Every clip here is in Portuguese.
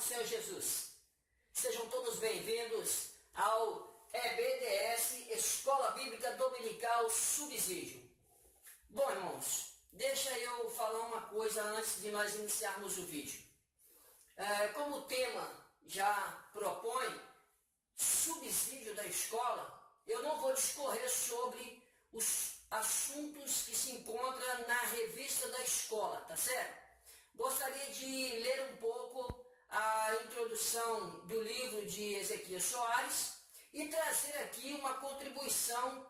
Senhor Jesus. Sejam todos bem-vindos ao EBDS, Escola Bíblica Dominical Subsídio. Bom, irmãos, deixa eu falar uma coisa antes de nós iniciarmos o vídeo. Como o tema já propõe, subsídio da escola, eu não vou discorrer sobre os assuntos que se encontram na revista da escola, tá certo? Gostaria de ler um pouco a introdução do livro de Ezequiel Soares e trazer aqui uma contribuição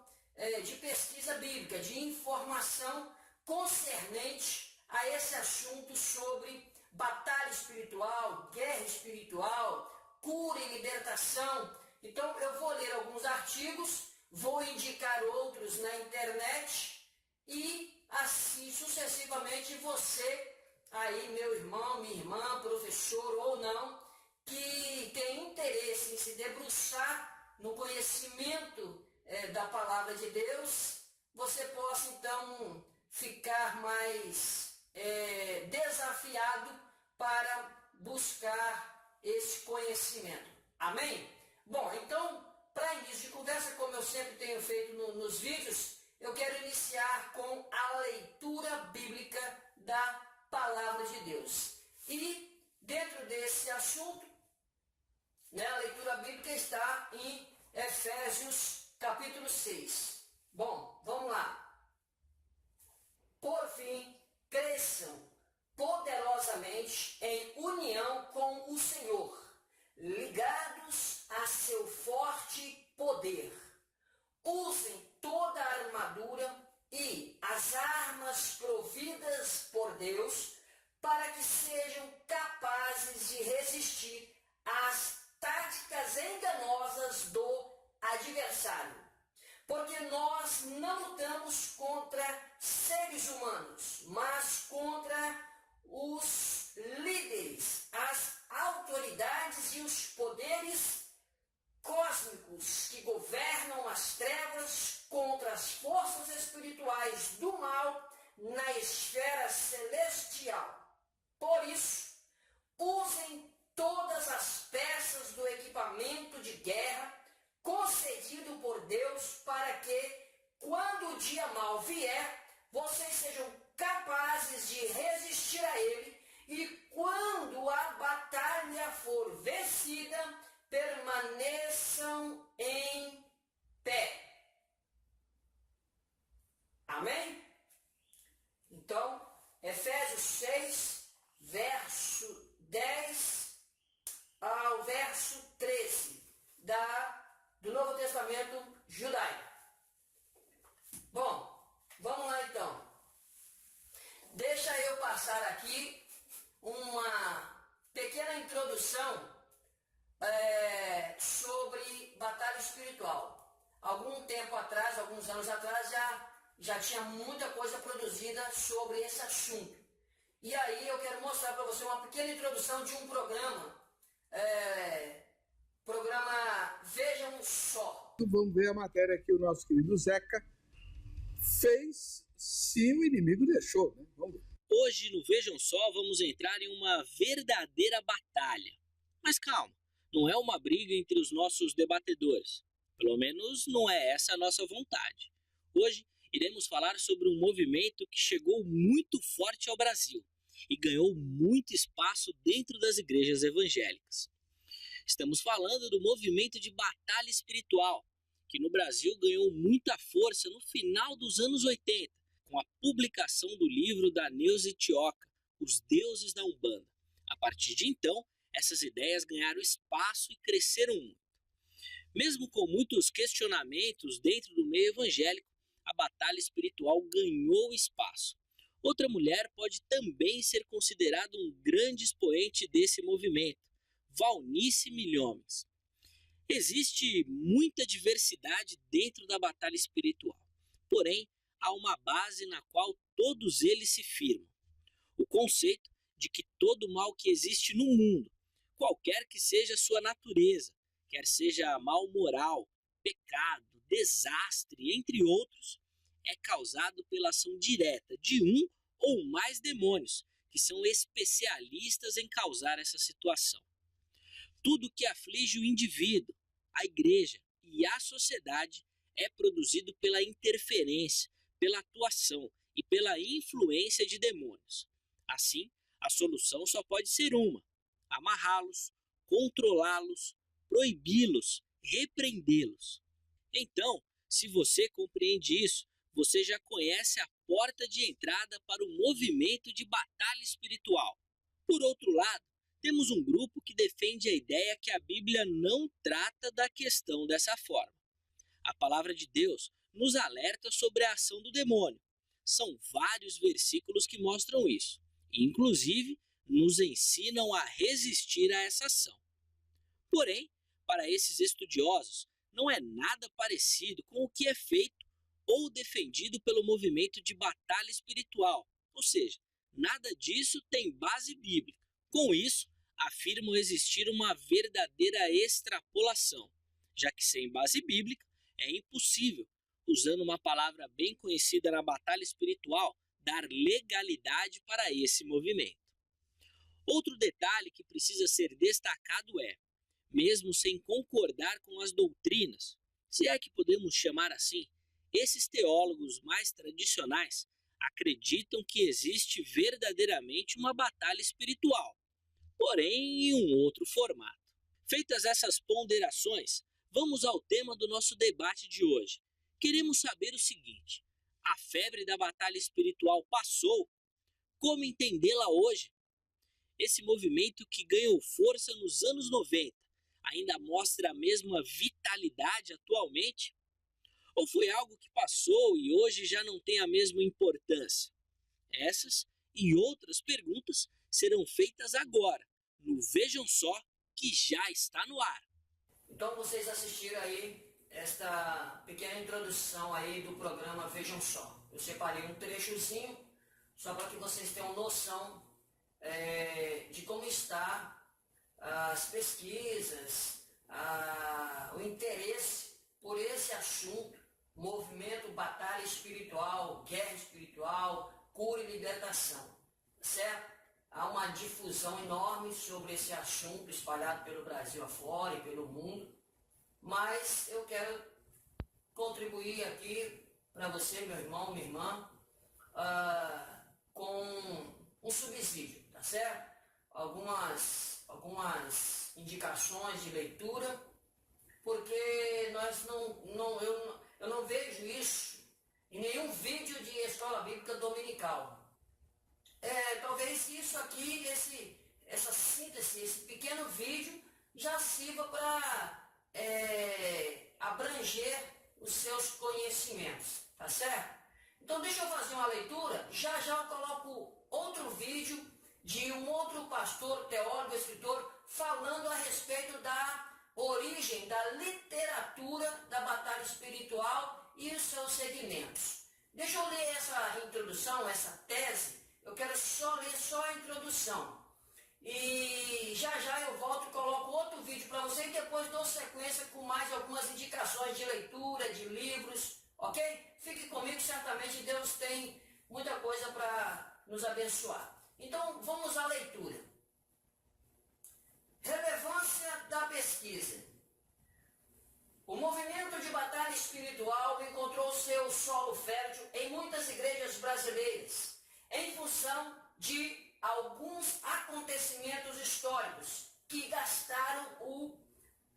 de pesquisa bíblica, de informação concernente a esse assunto sobre batalha espiritual, guerra espiritual, cura e libertação. Então eu vou ler alguns artigos, vou indicar outros na internet e assim sucessivamente você, aí meu irmão, minha irmã, professor ou não, que tem interesse em se debruçar no conhecimento da palavra de Deus, você possa então ficar mais desafiado para buscar esse conhecimento. Amém? Bom, então, para início de conversa, como eu sempre tenho feito nos vídeos, eu quero iniciar com a leitura bíblica da Palavra de Deus. E dentro desse assunto, a leitura bíblica está em Efésios capítulo 6. Bom, vamos lá. Por fim, cresçam poderosamente em união com o Senhor, ligados a seu forte poder. Usem toda a armadura e as armas providas por Deus para que sejam capazes de resistir às táticas enganosas do adversário. Porque nós não lutamos contra seres humanos, mas contra os líderes, as autoridades e os poderes cósmicos que governam as trevas, contra as forças espirituais do mal na esfera celestial. Por isso, usem todas as peças do equipamento de guerra concedido por Deus para que, quando o dia mau vier, vocês sejam capazes de resistir a ele e, quando a batalha for vencida, permaneçam em pé. Amém? Então, Efésios 6, verso 10 ao verso 13 do Novo Testamento judaico. Bom, vamos lá então. Deixa eu passar aqui uma pequena introdução sobre batalha espiritual. Algum tempo atrás, alguns anos atrás, já tinha muita coisa produzida sobre esse assunto. E aí eu quero mostrar para você uma pequena introdução de um programa Vejam Só. Vamos ver a matéria que o nosso querido Zeca fez se o inimigo deixou, né? Vamos ver. Hoje no Vejam Só vamos entrar em uma verdadeira batalha. Mas calma, não é uma briga entre os nossos debatedores. Pelo menos não é essa a nossa vontade. Hoje iremos falar sobre um movimento que chegou muito forte ao Brasil e ganhou muito espaço dentro das igrejas evangélicas. Estamos falando do movimento de batalha espiritual, que no Brasil ganhou muita força no final dos anos 80, com a publicação do livro da Neuza Tioca, Os Deuses da Umbanda. A partir de então, essas ideias ganharam espaço e cresceram muito. Mesmo com muitos questionamentos dentro do meio evangélico, a batalha espiritual ganhou espaço. Outra mulher pode também ser considerada um grande expoente desse movimento, Valnice Milhomes. Existe muita diversidade dentro da batalha espiritual, porém há uma base na qual todos eles se firmam. O conceito de que todo mal que existe no mundo, qualquer que seja sua natureza, quer seja mal moral, pecado, desastre, entre outros, é causado pela ação direta de um ou mais demônios, que são especialistas em causar essa situação. Tudo que aflige o indivíduo, a igreja e a sociedade é produzido pela interferência, pela atuação e pela influência de demônios. Assim, a solução só pode ser uma: amarrá-los, controlá-los, proibi-los, repreendê-los. Então, se você compreende isso, você já conhece a porta de entrada para o movimento de batalha espiritual. Por outro lado, temos um grupo que defende a ideia que a Bíblia não trata da questão dessa forma. A palavra de Deus nos alerta sobre a ação do demônio. São vários versículos que mostram isso, e inclusive nos ensinam a resistir a essa ação. Porém, para esses estudiosos, não é nada parecido com o que é feito ou defendido pelo movimento de batalha espiritual, ou seja, nada disso tem base bíblica. Com isso, afirmam existir uma verdadeira extrapolação, já que sem base bíblica é impossível, usando uma palavra bem conhecida na batalha espiritual, dar legalidade para esse movimento. Outro detalhe que precisa ser destacado é, mesmo sem concordar com as doutrinas, se é que podemos chamar assim, esses teólogos mais tradicionais acreditam que existe verdadeiramente uma batalha espiritual, porém em um outro formato. Feitas essas ponderações, vamos ao tema do nosso debate de hoje. Queremos saber o seguinte: a febre da batalha espiritual passou? Como entendê-la hoje? Esse movimento que ganhou força nos anos 90 ainda mostra a mesma vitalidade atualmente? Ou foi algo que passou e hoje já não tem a mesma importância? Essas e outras perguntas serão feitas agora, no Vejam Só, que já está no ar. Então vocês assistiram aí esta pequena introdução aí do programa Vejam Só. Eu separei um trechozinho só para que vocês tenham noção de como está as pesquisas, o interesse por esse assunto, movimento, batalha espiritual, guerra espiritual, cura e libertação, certo? Há uma difusão enorme sobre esse assunto espalhado pelo Brasil afora e pelo mundo, mas eu quero contribuir aqui para você, meu irmão, minha irmã, com um subsídio, tá certo? Algumas indicações de leitura, porque eu não vejo isso em nenhum vídeo de escola bíblica dominical. Talvez isso aqui, essa síntese, esse pequeno vídeo já sirva para abranger os seus conhecimentos, tá certo? Então deixa eu fazer uma leitura, já eu coloco outro vídeo de um outro pastor, teólogo, escritor, falando a respeito da origem da literatura da batalha espiritual e os seus segmentos. Deixa eu ler essa introdução, essa tese. Eu quero ler só a introdução. E já eu volto e coloco outro vídeo para você e depois dou sequência com mais algumas indicações de leitura, de livros, ok? Fique comigo, certamente Deus tem muita coisa para nos abençoar. Então, vamos à leitura. Relevância da pesquisa. O movimento de batalha espiritual encontrou seu solo fértil em muitas igrejas brasileiras, em função de alguns acontecimentos históricos que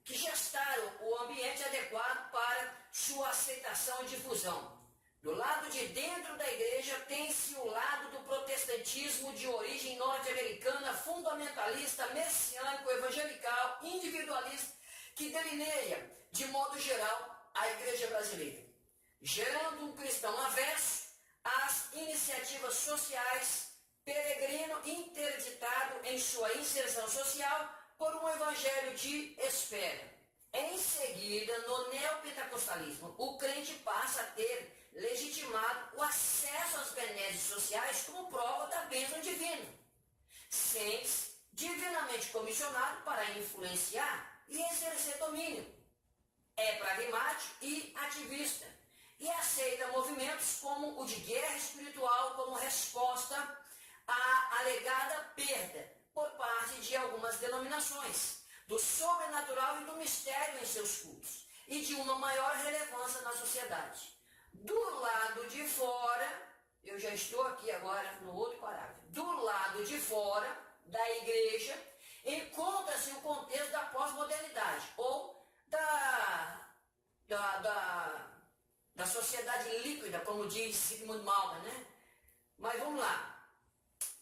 gestaram o ambiente adequado para sua aceitação e difusão. Do lado de dentro da igreja tem-se o lado do protestantismo de origem norte-americana, fundamentalista, messiânico, evangelical, individualista, que delineia, de modo geral, a igreja brasileira, gerando um cristão avesso às iniciativas sociais, peregrino interditado em sua inserção social por um evangelho de espera. Em seguida, no neopentecostalismo, o crente passa a ter legitimado o acesso às benesses sociais como prova da bênção divina, sente-se divinamente comissionado para influenciar e exercer domínio. É pragmático e ativista e aceita movimentos como o de guerra espiritual como resposta à alegada perda por parte de algumas denominações, do sobrenatural e do mistério em seus cultos, e de uma maior relevância na sociedade. Do lado de fora, eu já estou aqui agora no outro parágrafo, do lado de fora da igreja, encontra-se o contexto da pós-modernidade, ou da sociedade líquida, como diz Zygmunt Bauman, né? Mas vamos lá.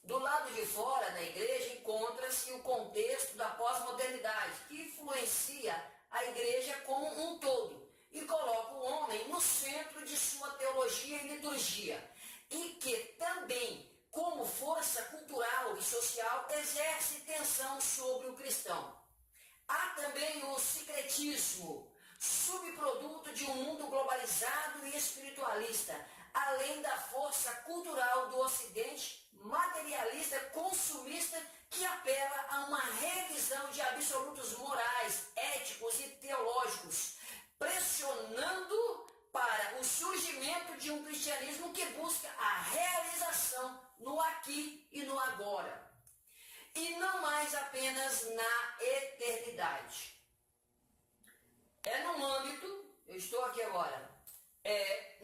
Do lado de fora da igreja encontra-se o contexto da pós-modernidade, que influencia a igreja como um todo e coloca o homem no centro de sua teologia e liturgia, e que também, como força cultural e social, exerce tensão sobre o cristão. Há também o sincretismo, subproduto de um mundo globalizado e espiritualista, além da força cultural do Ocidente, materialista, consumista, que apela a uma revisão de absolutos morais, éticos e teológicos, pressionando para o surgimento de um cristianismo que busca a realização no aqui e no agora, e não mais apenas na eternidade. É num âmbito, eu estou aqui agora,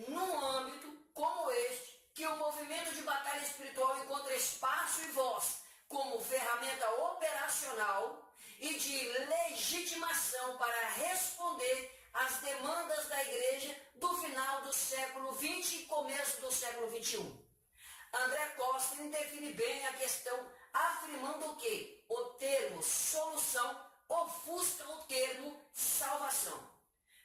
num âmbito como este, que o movimento de batalha espiritual encontra espaço e voz como ferramenta operacional e de legitimação para responder às demandas da igreja do final do século XX e começo do século XXI. André Costin define bem a questão, afirmando que o termo solução ofusca o termo salvação.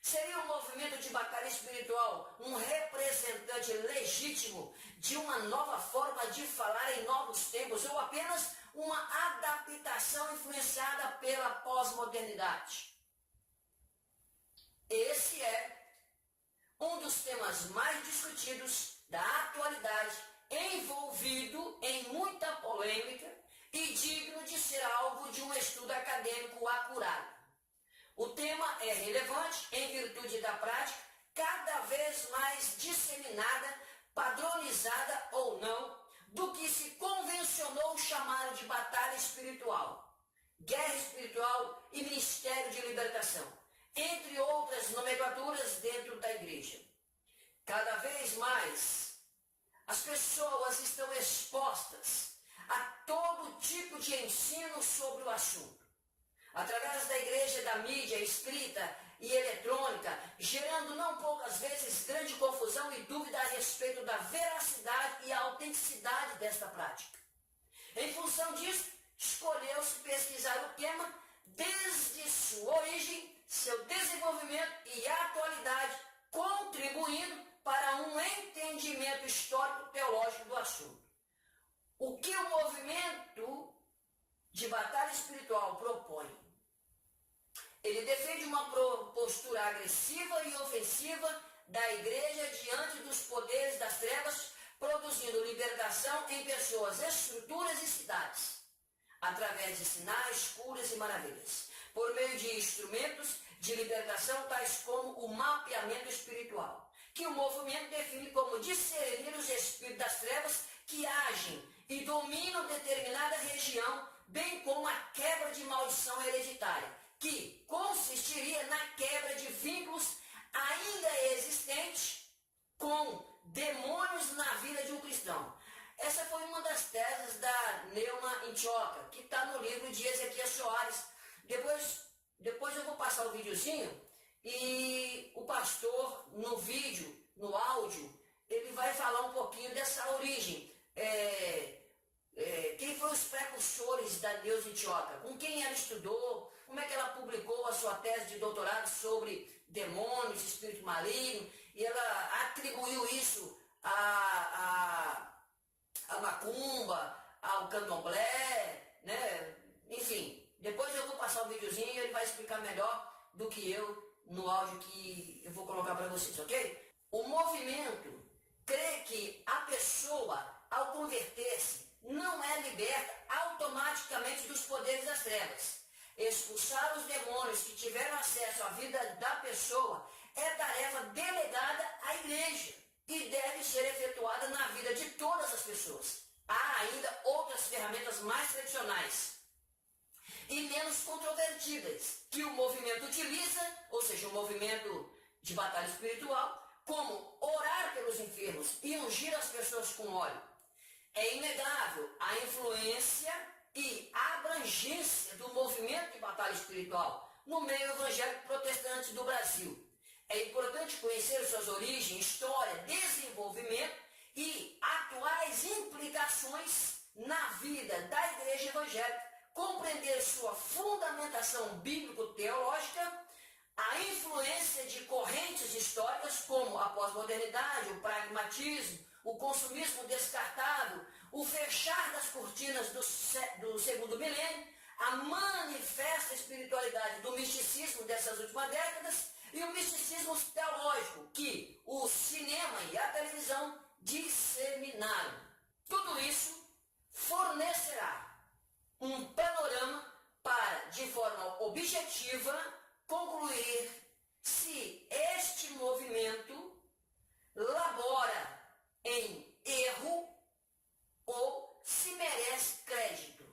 Seria um movimento de batalha espiritual um representante legítimo de uma nova forma de falar em novos tempos, ou apenas uma adaptação influenciada pela pós-modernidade? Esse é um dos temas mais discutidos da atualidade, envolvido em muita polêmica e digno de ser alvo de um estudo acadêmico acurado. O tema é relevante em virtude da prática cada vez mais disseminada, padronizada ou não, do que se convencionou chamar de batalha espiritual, guerra espiritual e ministério de libertação, entre outras nomenclaturas dentro da igreja. Cada vez mais, as pessoas estão expostas a todo tipo de ensino sobre o assunto, através da igreja, da mídia escrita e eletrônica, gerando não poucas vezes grande confusão e dúvida a respeito da veracidade e autenticidade desta prática. Em função disso, escolheu-se pesquisar o tema desde sua origem, seu desenvolvimento e atualidade, contribuindo para um entendimento histórico-teológico do assunto. O que o movimento de batalha espiritual propõe? Ele defende uma postura agressiva e ofensiva da igreja diante dos poderes das trevas, produzindo libertação em pessoas, estruturas e cidades, através de sinais, curas e maravilhas, por meio de instrumentos de libertação tais como o mapeamento espiritual, que o movimento define como discernir os espíritos das trevas que agem e dominam determinada região, bem como a quebra de maldição hereditária, que consistiria na quebra de vínculos ainda existentes com demônios na vida de um cristão. Essa foi uma das teses da Neuma Intioca, que está no livro de Ezequias Soares. Depois eu vou passar o videozinho e o pastor, no vídeo, no áudio, ele vai falar um pouquinho dessa origem. Quem foram os precursores da Neuza Intioca? Com quem ela estudou? Como é que ela publicou a sua tese de doutorado sobre demônios, espírito maligno? E ela atribuiu isso a macumba, ao candomblé, né? Enfim, depois eu vou passar o videozinho e ele vai explicar melhor do que eu no áudio que eu vou colocar para vocês, ok? O movimento crê que a pessoa, ao converter-se, não é liberta automaticamente dos poderes das trevas. Expulsar os demônios que tiveram acesso à vida da pessoa é tarefa delegada à igreja e deve ser efetuada na vida de todas as pessoas. Há ainda outras ferramentas mais tradicionais e menos controvertidas, que o movimento utiliza, ou seja, o movimento de batalha espiritual, como orar pelos enfermos e ungir as pessoas com óleo. É inegável a influência e a abrangência do movimento de batalha espiritual no meio evangélico protestante do Brasil. É importante conhecer suas origens, história, desenvolvimento e atuais implicações na vida da igreja evangélica, compreender sua fundamentação bíblico-teológica, a influência de correntes históricas como a pós-modernidade, o pragmatismo, o consumismo descartável, o fechar das cortinas do segundo milênio, a manifesta espiritualidade do misticismo dessas últimas décadas e o misticismo teológico que o cinema e a televisão disseminaram. Tudo isso fornecerá um panorama para, de forma objetiva, concluir se este movimento labora em erro ou se merece crédito,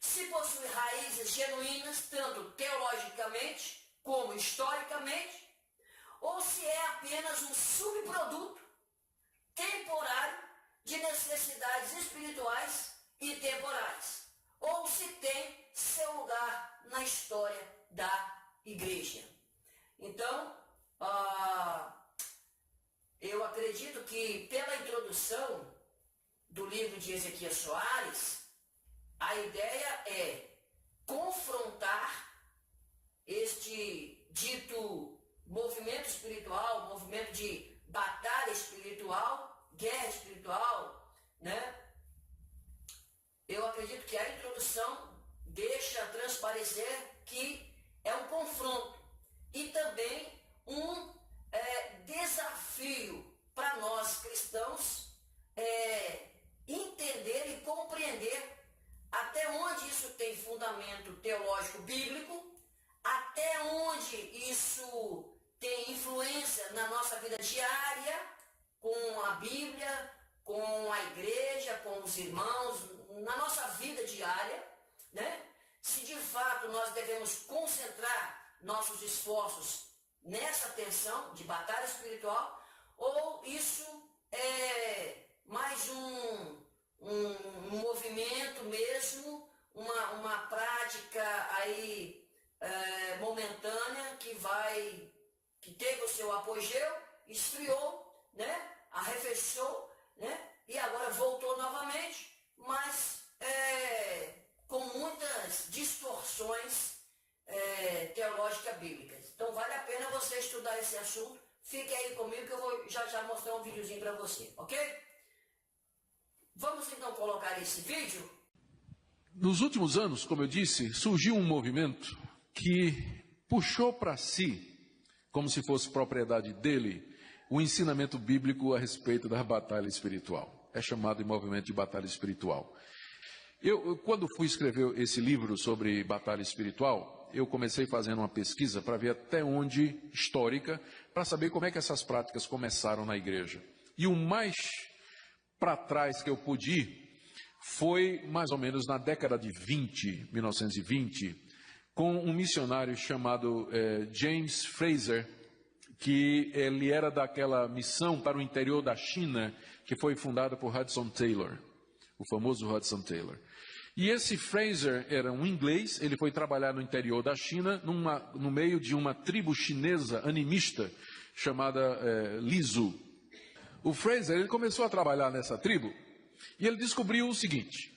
se possui raízes genuínas, tanto teologicamente como historicamente, ou se é apenas um subproduto temporário de necessidades espirituais e temporais, ou se tem seu lugar na história da igreja. Então, eu acredito que pela introdução do livro de Ezequias Soares, a ideia é confrontar este dito movimento espiritual, movimento de batalha espiritual, guerra espiritual, né? Eu acredito que a introdução deixa transparecer que é um confronto e também um desafio para nós cristãos entender e compreender até onde isso tem fundamento teológico bíblico, até onde isso tem influência na nossa vida diária, com a Bíblia, com a igreja, com os irmãos, na nossa vida diária, né? Se de fato nós devemos concentrar nossos esforços nessa tensão de batalha espiritual, ou isso é mais um movimento mesmo, uma prática aí momentânea que teve o seu apogeu, esfriou, né? Arrefeceu, né? E agora voltou novamente, mas com muitas distorções teológicas bíblicas. Então vale a pena você estudar esse assunto. Fique aí comigo que eu vou já mostrar um videozinho para você, ok? Vamos então colocar esse vídeo. Nos últimos anos, como eu disse, surgiu um movimento que puxou para si, como se fosse propriedade dele, o ensinamento bíblico a respeito da batalha espiritual. É chamado de movimento de batalha espiritual. Eu, quando fui escrever esse livro sobre batalha espiritual, eu comecei fazendo uma pesquisa para ver até onde, histórica, para saber como é que essas práticas começaram na igreja. E o mais para trás que eu pude ir foi mais ou menos na década de 1920, com um missionário chamado James Fraser, que ele era daquela missão para o interior da China, que foi fundada por Hudson Taylor, o famoso Hudson Taylor. E esse Fraser era um inglês, ele foi trabalhar no interior da China, no meio de uma tribo chinesa animista, chamada Lisu. O Fraser, ele começou a trabalhar nessa tribo, e ele descobriu o seguinte,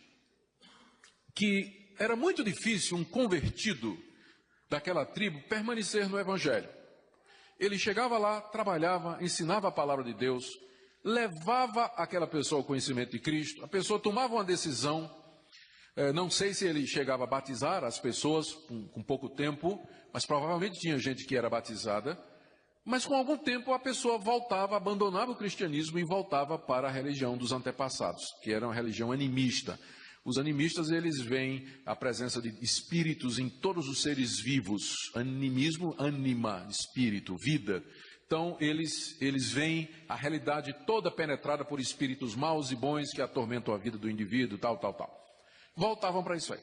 que era muito difícil um convertido daquela tribo permanecer no Evangelho. Ele chegava lá, trabalhava, ensinava a palavra de Deus, levava aquela pessoa ao conhecimento de Cristo, a pessoa tomava uma decisão, não sei se ele chegava a batizar as pessoas com pouco tempo, mas provavelmente tinha gente que era batizada, mas com algum tempo a pessoa voltava, abandonava o cristianismo e voltava para a religião dos antepassados, que era uma religião animista. Os animistas, eles veem a presença de espíritos em todos os seres vivos. Animismo, ânima, espírito, vida. Então, eles veem a realidade toda penetrada por espíritos maus e bons que atormentam a vida do indivíduo, tal. Voltavam para isso aí.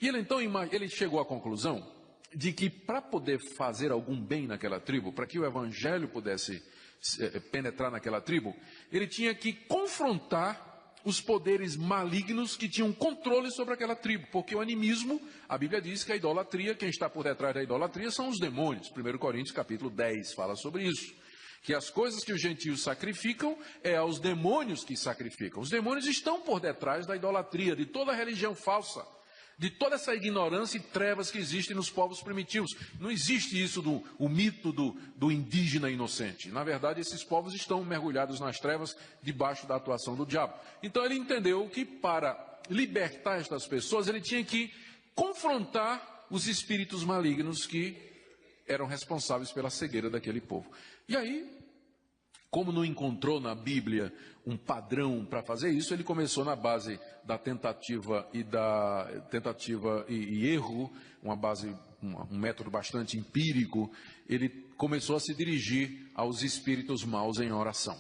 E ele então ele chegou à conclusão de que para poder fazer algum bem naquela tribo, para que o evangelho pudesse penetrar naquela tribo, ele tinha que confrontar os poderes malignos que tinham controle sobre aquela tribo, porque o animismo, a Bíblia diz que a idolatria, quem está por detrás da idolatria são os demônios. 1 Coríntios capítulo 10 fala sobre isso, que as coisas que os gentios sacrificam é aos demônios que sacrificam. Os demônios estão por detrás da idolatria, de toda a religião falsa, de toda essa ignorância e trevas que existem nos povos primitivos. Não existe isso o mito do indígena inocente. Na verdade, esses povos estão mergulhados nas trevas debaixo da atuação do diabo. Então ele entendeu que para libertar estas pessoas, ele tinha que confrontar os espíritos malignos que eram responsáveis pela cegueira daquele povo. E aí, como não encontrou na Bíblia um padrão para fazer isso, ele começou na base da tentativa e erro, um método bastante empírico. Ele começou a se dirigir aos espíritos maus em oração.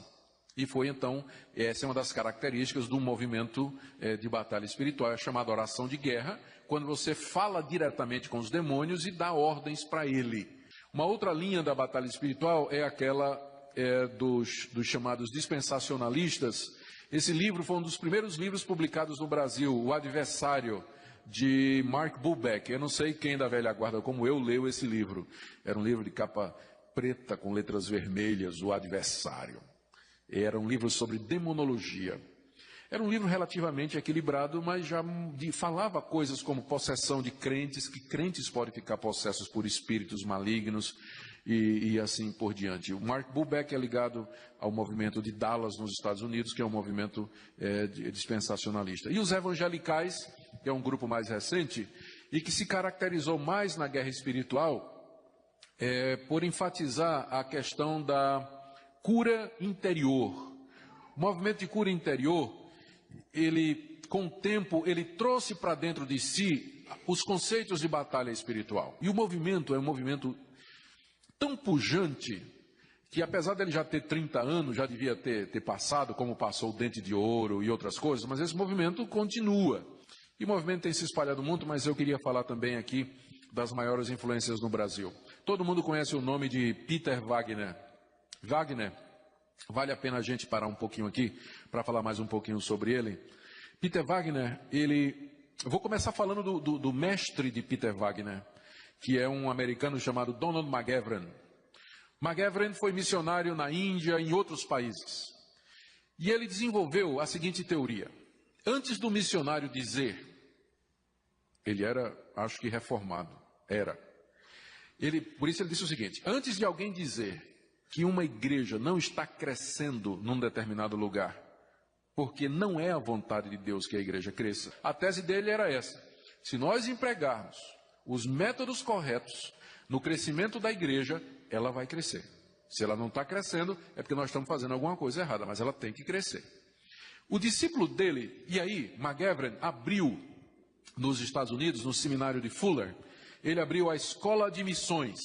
E foi então, essa é uma das características do movimento de batalha espiritual, é chamada oração de guerra, quando você fala diretamente com os demônios e dá ordens para ele. Uma outra linha da batalha espiritual é aquela dos chamados dispensacionalistas. Esse livro foi um dos primeiros livros publicados no Brasil, O Adversário, de Mark Bubeck. Eu não sei quem da velha guarda como eu leu esse livro. Era um livro de capa preta com letras vermelhas, O Adversário. Era um livro sobre demonologia. Era um livro relativamente equilibrado, mas já falava coisas como possessão de crentes, que crentes podem ficar possessos por espíritos malignos, e assim por diante. O Mark Bubeck é ligado ao movimento de Dallas, nos Estados Unidos, que é um movimento dispensacionalista. E os evangelicais, que é um grupo mais recente, e que se caracterizou mais na guerra espiritual, por enfatizar a questão da cura interior. O movimento de cura interior, ele, com o tempo, ele trouxe para dentro de si os conceitos de batalha espiritual. E o movimento é um movimento tão pujante, que apesar dele já ter 30 anos, já devia ter passado, como passou o Dente de Ouro e outras coisas, mas esse movimento continua. E o movimento tem se espalhado muito, mas eu queria falar também aqui das maiores influências no Brasil. Todo mundo conhece o nome de Peter Wagner. Wagner, vale a pena a gente parar um pouquinho aqui, para falar mais um pouquinho sobre ele. Peter Wagner, eu vou começar falando do mestre de Peter Wagner, que é um americano chamado Donald McGavran. McGavran foi missionário na Índia e em outros países. E ele desenvolveu a seguinte teoria. Antes do missionário dizer, ele era, acho que reformado, por isso ele disse o seguinte, antes de alguém dizer que uma igreja não está crescendo num determinado lugar, porque não é a vontade de Deus que a igreja cresça, a tese dele era essa. Se nós empregarmos os métodos corretos no crescimento da igreja, ela vai crescer. Se ela não está crescendo, é porque nós estamos fazendo alguma coisa errada, mas ela tem que crescer. O discípulo dele, e aí, McGavran, abriu nos Estados Unidos, no seminário de Fuller, ele abriu a Escola de Missões.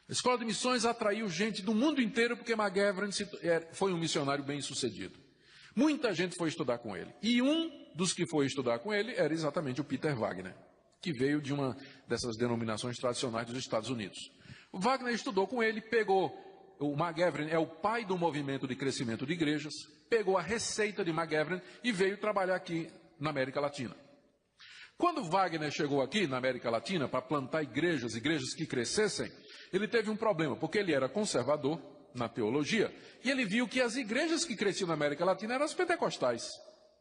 A Escola de Missões atraiu gente do mundo inteiro, porque McGavran foi um missionário bem-sucedido. Muita gente foi estudar com ele. E um dos que foi estudar com ele era exatamente o Peter Wagner, que veio de uma dessas denominações tradicionais dos Estados Unidos. O Wagner estudou com ele, o McGavran é o pai do movimento de crescimento de igrejas, pegou a receita de McGavran e veio trabalhar aqui na América Latina. Quando Wagner chegou aqui na América Latina para plantar igrejas que crescessem, ele teve um problema, porque ele era conservador na teologia, e ele viu que as igrejas que cresciam na América Latina eram as pentecostais.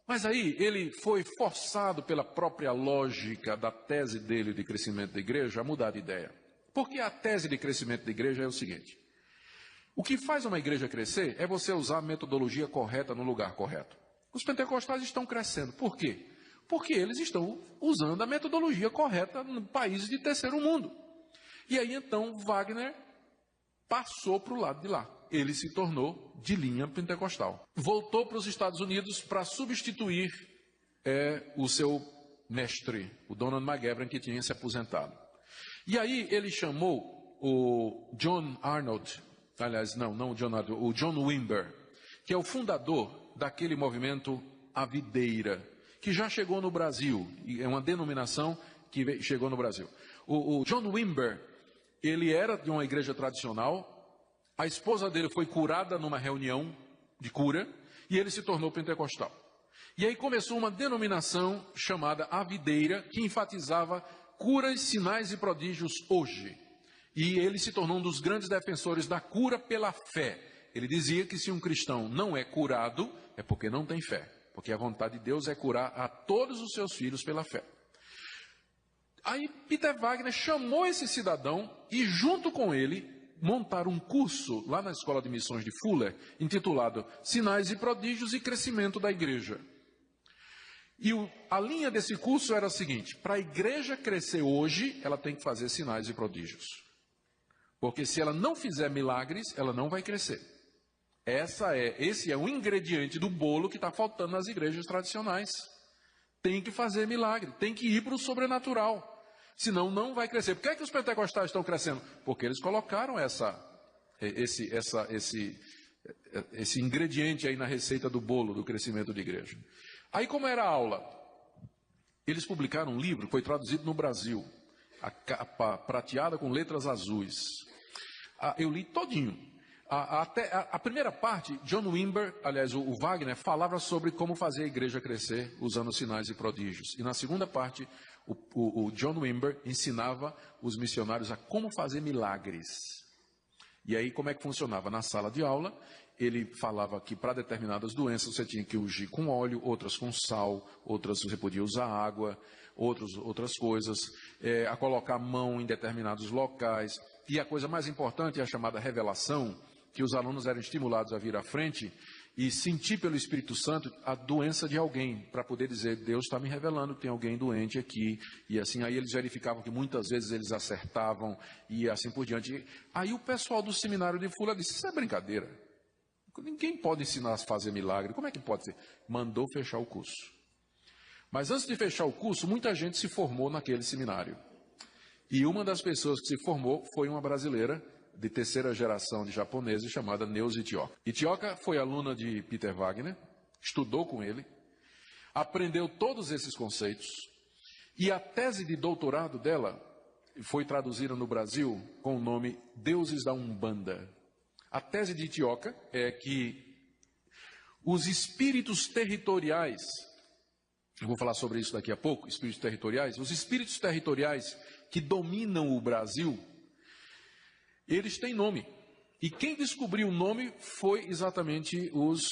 Mas aí ele foi forçado pela própria lógica da tese dele de crescimento da igreja a mudar de ideia. Porque a tese de crescimento da igreja é o seguinte. O que faz uma igreja crescer é você usar a metodologia correta no lugar correto. Os pentecostais estão crescendo. Por quê? Porque eles estão usando a metodologia correta em países de terceiro mundo. E aí então Wagner passou para o lado de lá. Ele se tornou de linha pentecostal. Voltou para os Estados Unidos para substituir o seu mestre, o Donald McGavran, que tinha se aposentado. E aí ele chamou o John Arnold, aliás, não o John Arnold, o John Wimber, que é o fundador daquele movimento A Videira, que já chegou no Brasil, e é uma denominação que chegou no Brasil. O John Wimber, ele era de uma igreja tradicional, a esposa dele foi curada numa reunião de cura, e ele se tornou pentecostal. E aí começou uma denominação chamada A Videira, que enfatizava curas, sinais e prodígios hoje. E ele se tornou um dos grandes defensores da cura pela fé. Ele dizia que se um cristão não é curado, é porque não tem fé. Porque a vontade de Deus é curar a todos os seus filhos pela fé. Aí Peter Wagner chamou esse cidadão e junto com ele montaram um curso lá na Escola de Missões de Fuller, intitulado Sinais e Prodígios e Crescimento da Igreja. E a linha desse curso era a seguinte: para a igreja crescer hoje, ela tem que fazer sinais e prodígios. Porque se ela não fizer milagres, ela não vai crescer. Esse é o ingrediente do bolo que está faltando nas igrejas tradicionais. Tem que fazer milagre, tem que ir para o sobrenatural. Senão não vai crescer. Por que é que os pentecostais estão crescendo? Porque eles colocaram esse ingrediente aí na receita do bolo do crescimento de igreja. Aí como era a aula? Eles publicaram um livro, foi traduzido no Brasil, a capa prateada com letras azuis. Eu li todinho. A primeira parte, John Wimber, aliás, o Wagner, falava sobre como fazer a igreja crescer usando sinais e prodígios. E na segunda parte, o John Wimber ensinava os missionários a como fazer milagres. E aí, como é que funcionava? Na sala de aula, ele falava que para determinadas doenças você tinha que ungir com óleo, outras com sal, outras você podia usar água, outras coisas, a colocar a mão em determinados locais. E a coisa mais importante é a chamada revelação, que os alunos eram estimulados a vir à frente e sentir pelo Espírito Santo a doença de alguém, para poder dizer, Deus está me revelando, tem alguém doente aqui, e assim, aí eles verificavam que muitas vezes eles acertavam, e assim por diante. Aí o pessoal do seminário de Fuller disse, isso é brincadeira, ninguém pode ensinar a fazer milagre, como é que pode ser? Mandou fechar o curso. Mas antes de fechar o curso, muita gente se formou naquele seminário, e uma das pessoas que se formou foi uma brasileira, de terceira geração de japoneses, chamada Neuza Itioca. Itioca foi aluna de Peter Wagner, estudou com ele, aprendeu todos esses conceitos, e a tese de doutorado dela foi traduzida no Brasil com o nome Deuses da Umbanda. A tese de Itioca é que os espíritos territoriais, eu vou falar sobre isso daqui a pouco, espíritos territoriais, os espíritos territoriais que dominam o Brasil, eles têm nome. E quem descobriu o nome foi exatamente os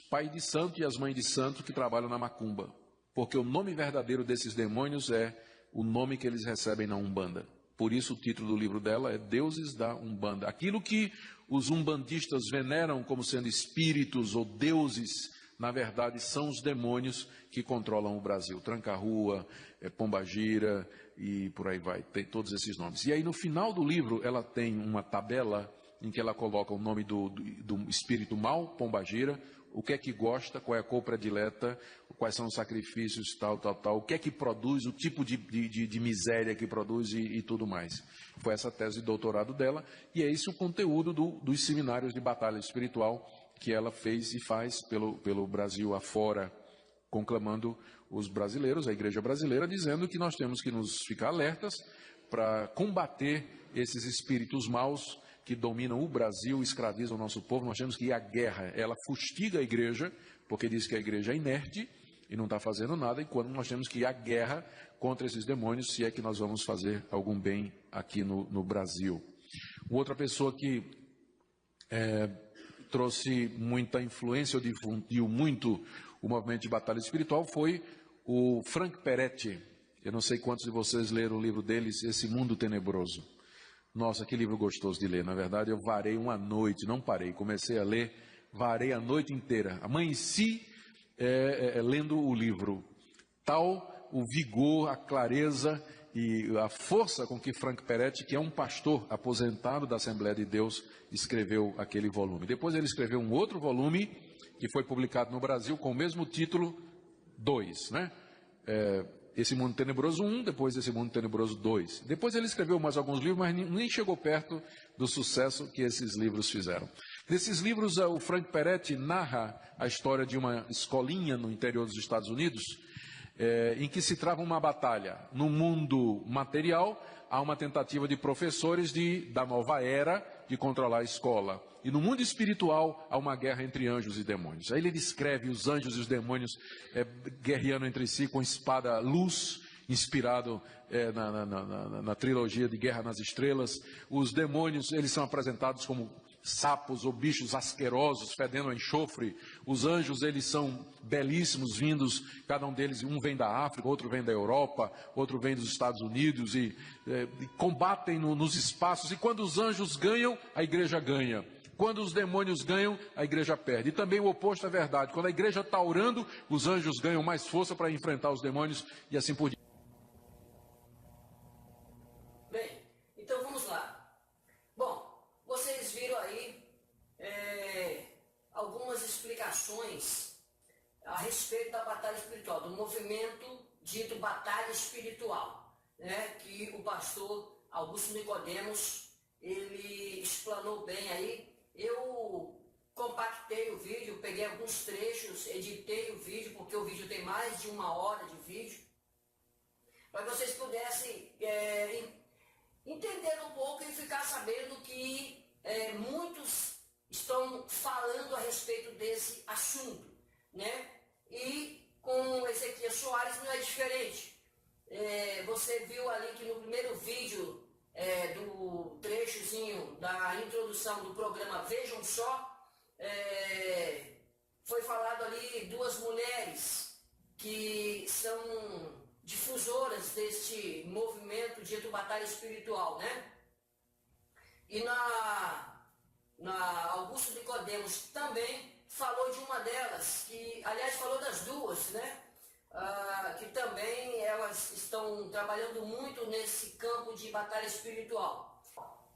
pais de santo e as mães de santo que trabalham na macumba. Porque o nome verdadeiro desses demônios é o nome que eles recebem na Umbanda. Por isso o título do livro dela é Deuses da Umbanda. Aquilo que os umbandistas veneram como sendo espíritos ou deuses, na verdade são os demônios que controlam o Brasil. Tranca-rua, Pombagira e por aí vai, tem todos esses nomes. E aí no final do livro ela tem uma tabela em que ela coloca o nome do espírito mau, Pombagira, o que é que gosta, qual é a cor predileta, quais são os sacrifícios, tal, o que é que produz, o tipo de miséria que produz e tudo mais. Foi essa tese de doutorado dela, e é esse o conteúdo dos seminários de batalha espiritual que ela fez e faz pelo Brasil afora, conclamando os brasileiros, a igreja brasileira, dizendo que nós temos que nos ficar alertas para combater esses espíritos maus que dominam o Brasil, escravizam o nosso povo. Nós temos que ir à guerra. Ela fustiga a igreja, porque diz que a igreja é inerte e não está fazendo nada, e quando nós temos que ir à guerra contra esses demônios, se é que nós vamos fazer algum bem aqui no Brasil. Outra pessoa que trouxe muita influência, ou difundiu muito o movimento de batalha espiritual, foi o Frank Peretti. Eu não sei quantos de vocês leram o livro deles, Esse Mundo Tenebroso. Nossa, que livro gostoso de ler. Na verdade, eu varei uma noite, não parei, comecei a ler, varei a noite inteira. Amanheci lendo o livro. Tal o vigor, a clareza e a força com que Frank Peretti, que é um pastor aposentado da Assembleia de Deus, escreveu aquele volume. Depois ele escreveu um outro volume, que foi publicado no Brasil com o mesmo título, 2, né? Esse Mundo Tenebroso 1, depois Esse Mundo Tenebroso 2. Depois ele escreveu mais alguns livros, mas nem chegou perto do sucesso que esses livros fizeram. Nesses livros, o Frank Peretti narra a história de uma escolinha no interior dos Estados Unidos, em que se trava uma batalha. No mundo material, há uma tentativa de professores da nova era de controlar a escola. E no mundo espiritual, há uma guerra entre anjos e demônios. Aí ele descreve os anjos e os demônios guerreando entre si com espada luz, inspirado na trilogia de Guerra nas Estrelas. Os demônios, eles são apresentados como sapos ou bichos asquerosos, fedendo a enxofre. Os anjos, eles são belíssimos, vindos, cada um deles, um vem da África, outro vem da Europa, outro vem dos Estados Unidos, e combatem nos espaços. E quando os anjos ganham, a igreja ganha. Quando os demônios ganham, a igreja perde. E também o oposto é verdade. Quando a igreja está orando, os anjos ganham mais força para enfrentar os demônios e assim por diante. Bem, então vamos lá. Bom, vocês viram aí algumas explicações a respeito da batalha espiritual, do movimento dito batalha espiritual, né, que o pastor Augusto Nicodemos, ele explanou bem aí. Eu compactei o vídeo, peguei alguns trechos, editei o vídeo, porque o vídeo tem mais de 1 hora de vídeo, para que vocês pudessem entender um pouco e ficar sabendo que muitos estão falando a respeito desse assunto, né? E com Ezequias Soares não é diferente. Você viu ali que no primeiro vídeo do trechozinho da introdução do programa Vejam Só, foi falado ali 2 mulheres que são difusoras deste movimento dito batalha espiritual, né? E na Augusto Nicodemos também falou de uma delas, que aliás falou das duas, né? Que também elas estão trabalhando muito nesse campo de batalha espiritual.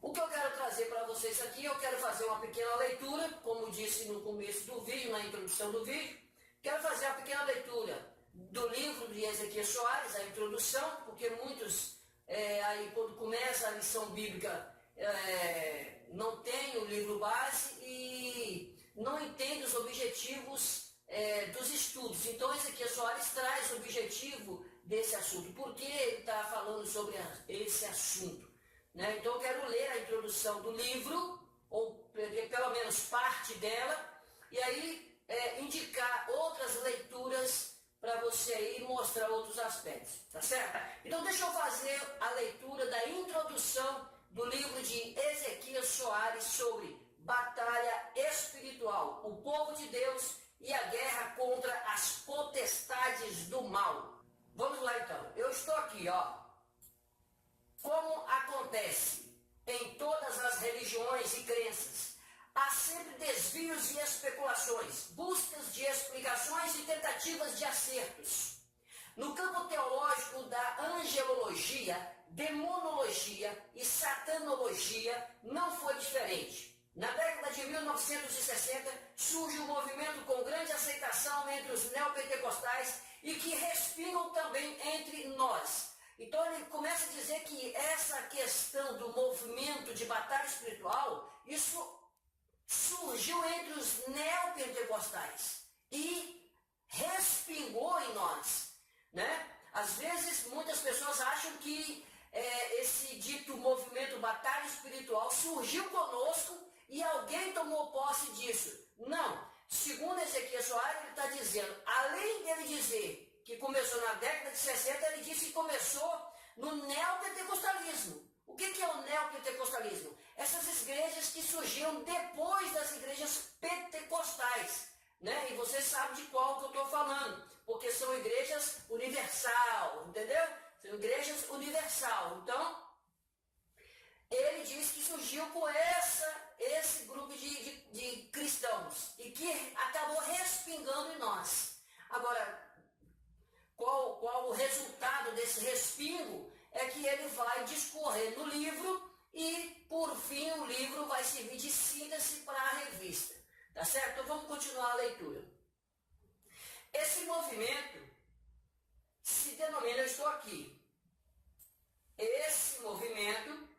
O que eu quero trazer para vocês aqui, eu quero fazer uma pequena leitura, como disse no começo do vídeo, na introdução do vídeo. Quero fazer uma pequena leitura do livro de Ezequias Soares, a introdução, porque muitos, aí quando começa a lição bíblica, não tem o livro base e não entende os objetivos dos estudos. Então Ezequias Soares traz o objetivo desse assunto. Por que ele está falando sobre esse assunto? Né? Então eu quero ler a introdução do livro, ou pelo menos parte dela, e aí indicar outras leituras para você aí mostrar outros aspectos, tá certo? Então deixa eu fazer a leitura da introdução do livro de Ezequias Soares sobre batalha espiritual, o povo de Deus e a guerra contra as potestades do mal. Vamos lá então, eu estou aqui, ó. Como acontece em todas as religiões e crenças, há sempre desvios e especulações, buscas de explicações e tentativas de acertos. No campo teológico da angelologia, demonologia e satanologia não foi diferente. Na década de 1960, surge um movimento com grande aceitação entre os neopentecostais e que respingam também entre nós. Então ele começa a dizer que essa questão do movimento de batalha espiritual, isso surgiu entre os neopentecostais e respingou em nós, né? Às vezes muitas pessoas acham que esse dito movimento batalha espiritual surgiu conosco e alguém tomou posse disso. Não, segundo Ezequias Soares, ele está dizendo, além dele dizer que começou na década de 60, ele disse que começou no neopentecostalismo. O que é o neopentecostalismo? Essas igrejas que surgiram depois das igrejas pentecostais, né? E você sabe de qual que eu estou falando, porque são igrejas universal, entendeu? São igrejas universal. Então, ele diz que surgiu com esse grupo de cristãos e que acabou respingando em nós. Agora, qual o resultado desse respingo? É que ele vai discorrer no livro e, por fim, o livro vai servir de síntese para a revista. Tá certo? Então vamos continuar a leitura. Esse movimento se denomina, eu estou aqui, esse movimento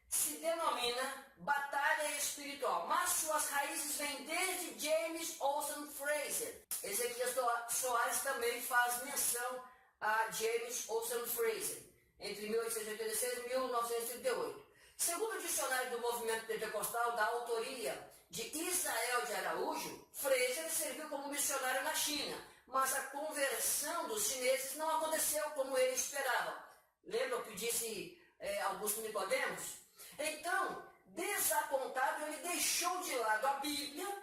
se denomina batalha espiritual, mas suas raízes vêm desde James Olson Fraser. Ezequias Soares também faz menção a James Olson Fraser, entre 1886 e 1938. Segundo o dicionário do movimento pentecostal, da autoria de Israel de Araújo, Fraser serviu como missionário na China, mas a conversão dos chineses não aconteceu como ele esperava. Lembra o que disse Augusto Nicodemos? Então, desapontado, ele deixou de lado a Bíblia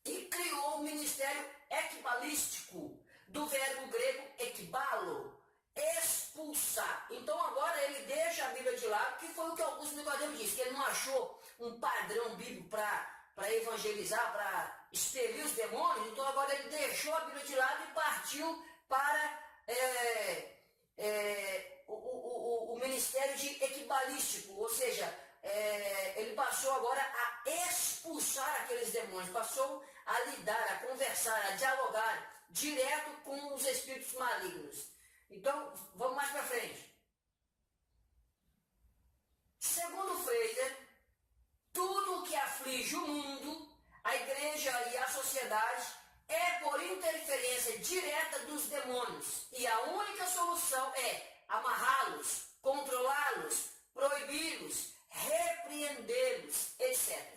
e criou o ministério equibalístico, do verbo grego ekbalo, expulsar. Então agora ele deixa a Bíblia de lado, que foi o que Augusto Nicodemo disse, que ele não achou um padrão bíblico para evangelizar, para expelir os demônios. Então agora ele deixou a Bíblia de lado e partiu para o ministério de equibalístico, ou seja, ele passou agora a expulsar aqueles demônios, passou a lidar, a conversar, a dialogar direto com os espíritos malignos. Então, vamos mais para frente. Segundo Fraser, tudo o que aflige o mundo, a igreja e a sociedade, é por interferência direta dos demônios. E a única solução é amarrá-los, controlá-los, proibi-los, repreendê-los, etc.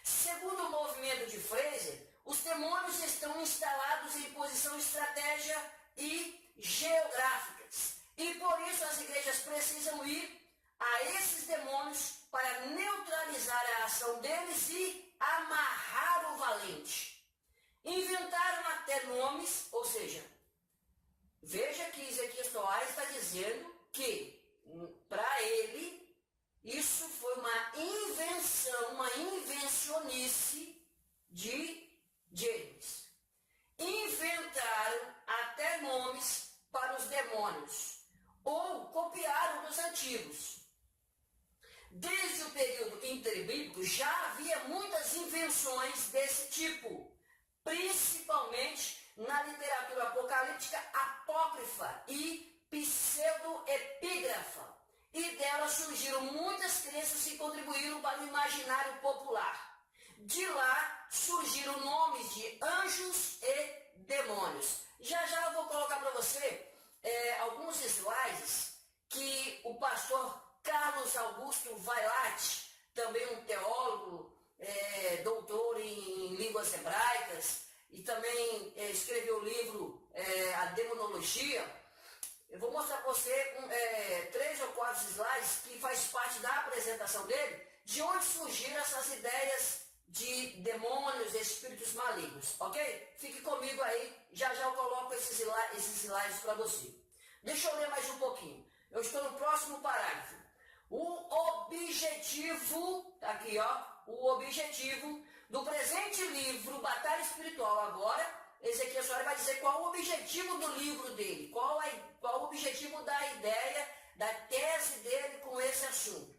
Segundo o movimento de Fraser, os demônios estão instalados em posição estratégica e geográficas. E por isso as igrejas precisam ir a esses demônios para neutralizar a ação deles e amarrar o valente. Inventaram até nomes, ou seja, veja que Ezequias Soares está dizendo que, para ele, isso foi uma invenção, uma invencionice de James. Inventaram até nomes para os demônios, ou copiaram dos antigos. Desde o período interbíblico já havia muitas invenções desse tipo, principalmente na literatura apocalíptica apócrifa e pseudoepígrafa. E delas surgiram muitas crenças que contribuíram para o imaginário popular. De lá surgiram nomes de anjos e demônios. Já eu vou colocar para você alguns slides que o pastor Carlos Augusto Vailate, também um teólogo, doutor em línguas hebraicas, e também escreveu o livro A Demonologia. Eu vou mostrar para você 3 ou 4 slides que faz parte da apresentação dele, de onde surgiram essas ideias de demônios e espíritos malignos, ok? Fique comigo aí, já eu coloco esses slides para você. Deixa eu ler mais um pouquinho. Eu estou no próximo parágrafo. O objetivo, tá aqui ó, o objetivo do presente livro Batalha Espiritual agora, Ezequias Soares vai dizer qual o objetivo do livro dele, qual o objetivo da ideia, da tese dele com esse assunto.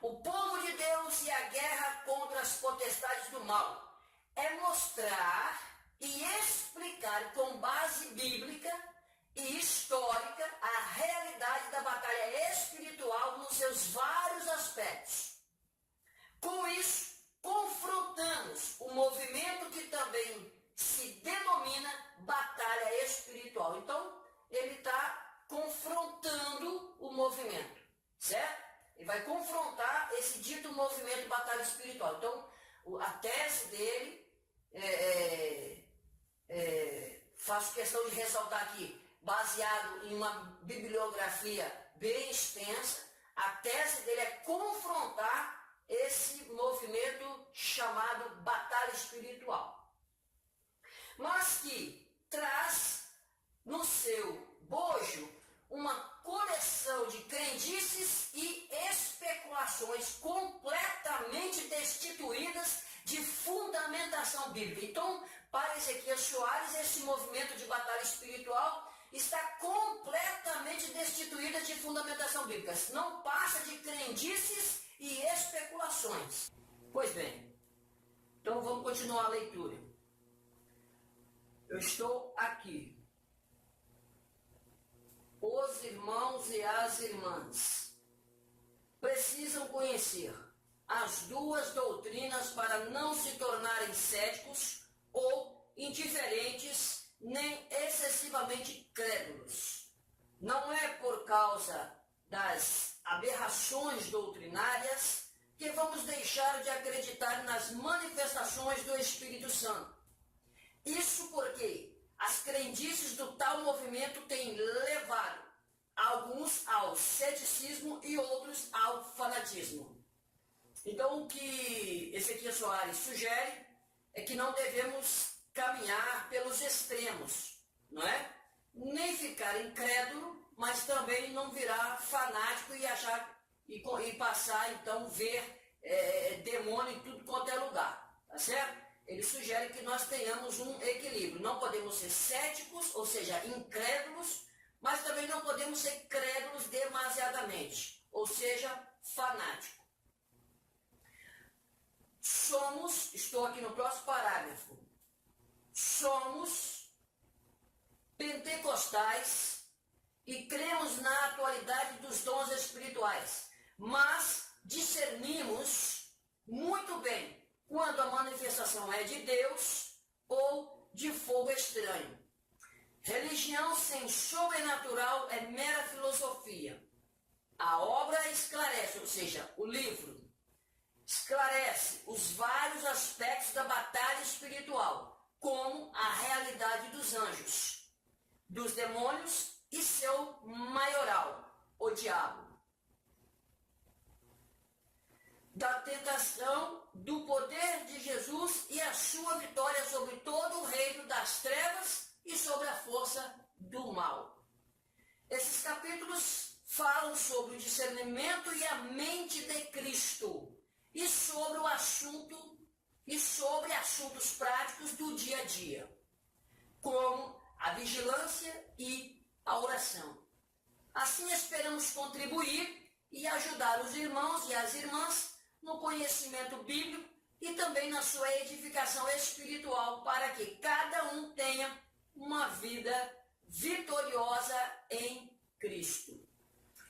O povo de Deus e a guerra contra as potestades do mal é mostrar e explicar com base bíblica e histórica a realidade da batalha espiritual nos seus vários aspectos. Com isso, confrontamos o movimento que também se denomina batalha espiritual. Então, ele está confrontando o movimento, certo? Ele vai confrontar esse dito movimento de batalha espiritual. Então, a tese dele, faço questão de ressaltar aqui, baseado em uma bibliografia bem extensa, a tese dele é confrontar esse movimento chamado batalha espiritual. Mas que traz no seu bojo uma coleção de crendices e especulações completamente destituídas de fundamentação bíblica. Então, para Ezequias Soares, esse movimento de batalha espiritual está completamente destituída de fundamentação bíblica. Não passa de crendices e especulações. Pois bem, então vamos continuar a leitura. Eu estou aqui. Os irmãos e as irmãs precisam conhecer as duas doutrinas para não se tornarem céticos ou indiferentes nem excessivamente crédulos. Não é por causa das aberrações doutrinárias que vamos deixar de acreditar nas manifestações do Espírito Santo. Isso porque as crendices do tal movimento têm levado alguns ao ceticismo e outros ao fanatismo. Então, o que Ezequias Soares sugere é que não devemos caminhar pelos extremos, não é? Nem ficar incrédulo, mas também não virar fanático e achar e passar então ver demônio em tudo quanto é lugar, tá certo? Ele sugere que nós tenhamos um equilíbrio. Não podemos ser céticos, ou seja, incrédulos, mas também não podemos ser crédulos demasiadamente, ou seja, fanático. Estou aqui no próximo parágrafo, somos pentecostais e cremos na atualidade dos dons espirituais, mas discernimos muito bem quando a manifestação é de Deus ou de fogo estranho. Religião sem sobrenatural é mera filosofia. A obra esclarece, ou seja, o livro, esclarece os vários aspectos da batalha espiritual, como a realidade dos anjos, dos demônios e seu maioral, o diabo, da tentação, do poder de Jesus e a sua vitória sobre todo o reino das trevas e sobre a força do mal. Esses capítulos falam sobre o discernimento e a mente de Cristo e sobre o assunto e sobre assuntos práticos do dia a dia, como a vigilância e a oração. Assim esperamos contribuir e ajudar os irmãos e as irmãs no conhecimento bíblico e também na sua edificação espiritual, para que cada um tenha uma vida vitoriosa em Cristo.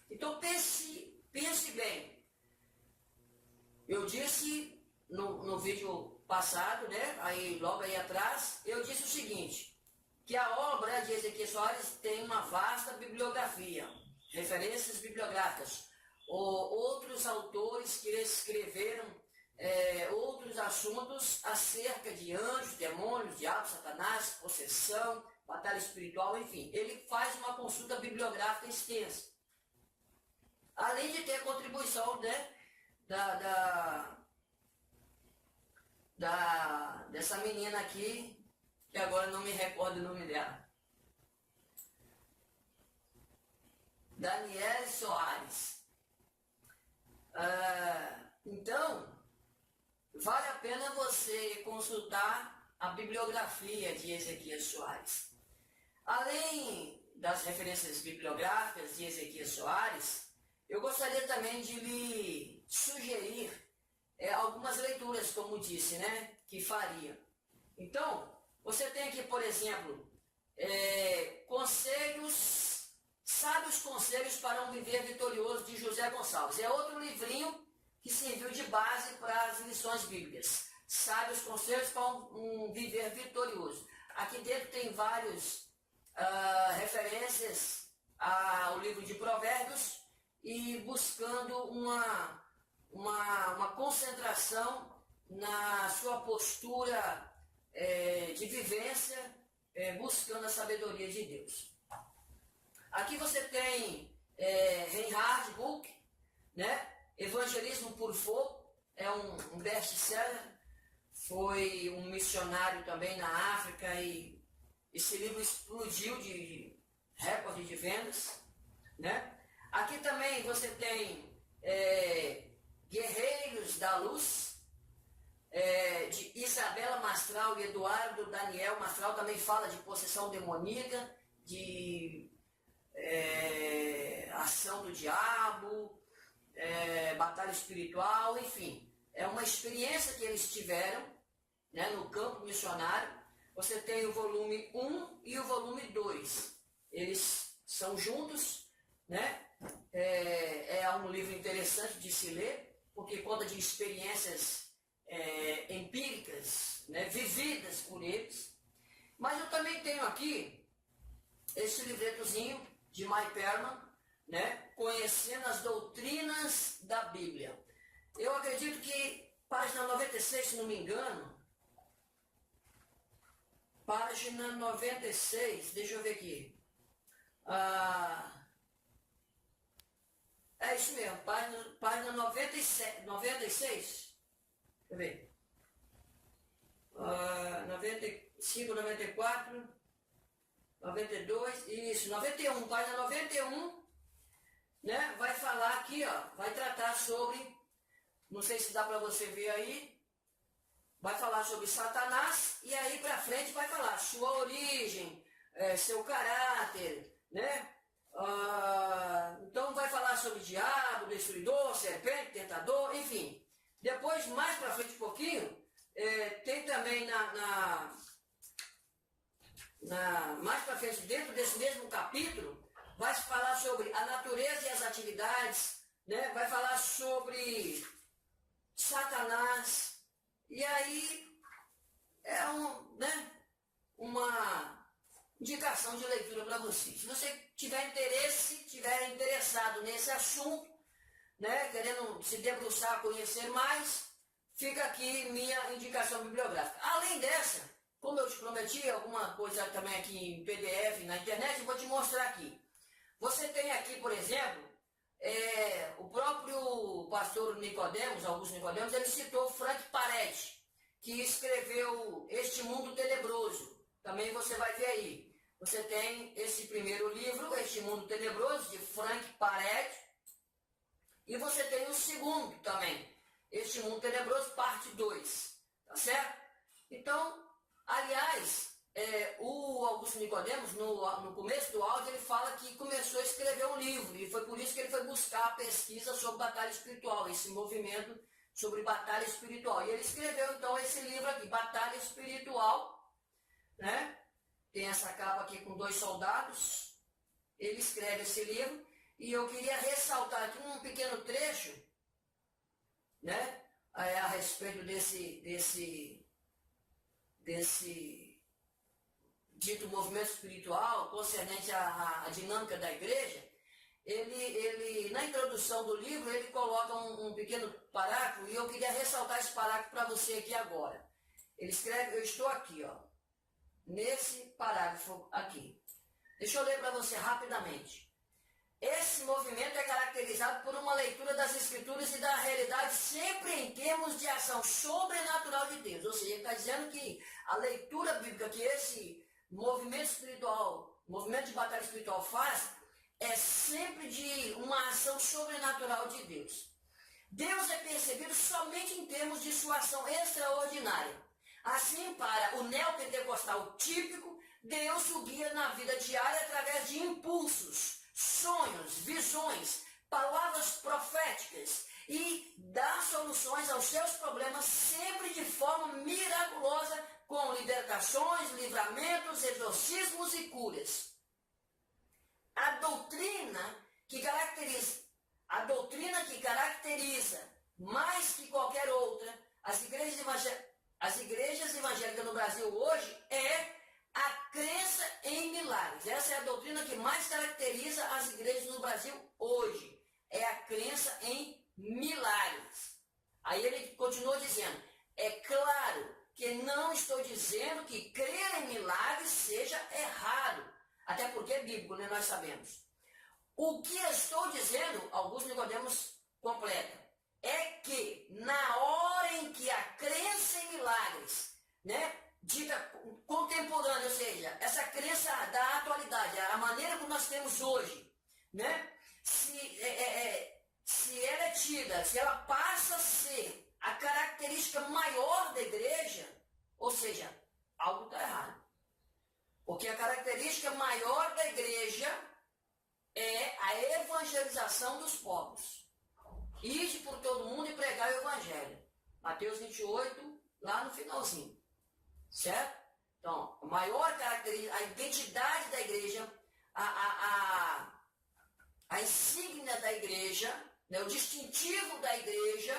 Então pense bem. Eu disse no vídeo passado, né, logo aí atrás, eu disse o seguinte, que a obra de Ezequias Soares tem uma vasta bibliografia, referências bibliográficas, outros autores que escreveram outros assuntos acerca de anjos, demônios, diabo, satanás, possessão, batalha espiritual, enfim. Ele faz uma consulta bibliográfica extensa. Além de ter contribuição, né, dessa menina aqui, que agora não me recordo o nome dela. Daniele Soares. Então, vale a pena você consultar a bibliografia de Ezequias Soares. Além das referências bibliográficas de Ezequias Soares, eu gostaria também de lhe sugerir algumas leituras, como disse, né, que faria. Então, você tem aqui, por exemplo, Sábios Conselhos para um Viver Vitorioso, de José Gonçalves. É outro livrinho que serviu de base para as lições bíblicas. Sábios Conselhos para um Viver Vitorioso. Aqui dentro tem várias referências ao livro de Provérbios e buscando uma concentração na sua postura de vivência, buscando a sabedoria de Deus. Aqui você tem Reinhard Buck, né? Evangelismo por Fogo, é um best-seller, foi um missionário também na África e esse livro explodiu de recorde de vendas, né? Aqui também você tem Guerreiros da Luz, de Isabela Mastral e Eduardo Daniel Mastral, também fala de possessão demoníaca, de ação do diabo, batalha espiritual, enfim. É uma experiência que eles tiveram, né, no campo missionário. Você tem o volume 1 e o volume 2. Eles são juntos, né? É um livro interessante de se ler, porque conta de experiências empíricas, né, vividas por eles. Mas eu também tenho aqui esse livretozinho de Mike Perman, né? Conhecendo as doutrinas da Bíblia. Eu acredito que página 96, se não me engano, página 96, deixa eu ver aqui. É isso mesmo, página 97, 96, deixa eu ver. 95, 94, 92, isso, 91, página 91, né? Vai falar aqui, ó, vai tratar sobre, não sei se dá para você ver aí, vai falar sobre Satanás e aí para frente vai falar sua origem, seu caráter, né? Então vai falar sobre diabo, destruidor, serpente, tentador, enfim. Depois, mais para frente um pouquinho, tem também mais para frente, dentro desse mesmo capítulo, vai se falar sobre a natureza e as atividades, né? Vai falar sobre Satanás, e aí é uma indicação de leitura para você. Se você tiver interesse, tiver interessado nesse assunto, né, querendo se debruçar, conhecer mais, fica aqui minha indicação bibliográfica. Além dessa, como eu te prometi, alguma coisa também aqui em PDF na internet, eu vou te mostrar aqui. Você tem aqui, por exemplo, o próprio pastor Nicodemos, Augusto Nicodemos, ele citou Frank Paredes, que escreveu Este Mundo Tenebroso. Também você vai ver aí. Você tem esse primeiro livro, Este Mundo Tenebroso, de Frank Paredes, e você tem o segundo também, Este Mundo Tenebroso, parte 2. Tá certo? Então, aliás, o Augusto Nicodemos, no começo do áudio, ele fala que começou a escrever um livro, e foi por isso que ele foi buscar a pesquisa sobre batalha espiritual, esse movimento sobre batalha espiritual. E ele escreveu, então, esse livro aqui, Batalha Espiritual, né? Tem essa capa aqui com 2 soldados, ele escreve esse livro, e eu queria ressaltar aqui um pequeno trecho, né? A respeito desse dito movimento espiritual, concernente à dinâmica da igreja. Ele, na introdução do livro, ele coloca um pequeno parágrafo, e eu queria ressaltar esse parágrafo para você aqui agora. Ele escreve, eu estou aqui, ó, nesse parágrafo aqui. Deixa eu ler para você rapidamente. Esse movimento é caracterizado por uma leitura das Escrituras e da realidade sempre em termos de ação sobrenatural de Deus. Ou seja, ele está dizendo que a leitura bíblica que esse movimento espiritual, movimento de batalha espiritual faz, é sempre de uma ação sobrenatural de Deus. Deus é percebido somente em termos de sua ação extraordinária. Assim, para o neopentecostal típico, Deus o guia na vida diária através de impulsos, sonhos, visões, palavras proféticas e dá soluções aos seus problemas sempre de forma miraculosa, com libertações, livramentos, exorcismos e curas. A doutrina que caracteriza mais que qualquer outra as igrejas evangélicas no Brasil hoje é a crença em milagres. Essa é a doutrina que mais caracteriza as igrejas no Brasil hoje. É a crença em milagres. Aí ele continuou dizendo, é claro que não estou dizendo que crer em milagres seja errado. Até porque é bíblico, né? Nós sabemos. O que eu estou dizendo, Augusto Nicodemos completa, é que na hora em que a crença em milagres, né, dita contemporânea, ou seja, essa crença da atualidade, a maneira como nós temos hoje, né, se ela é tida, se ela passa a ser a característica maior da igreja, ou seja, algo está errado. Porque a característica maior da igreja é a evangelização dos povos. Ide por todo mundo e pregar o evangelho. Mateus 28, lá no finalzinho. Certo? Então, a maior característica, a identidade da igreja, a insígnia da igreja, né, o distintivo da igreja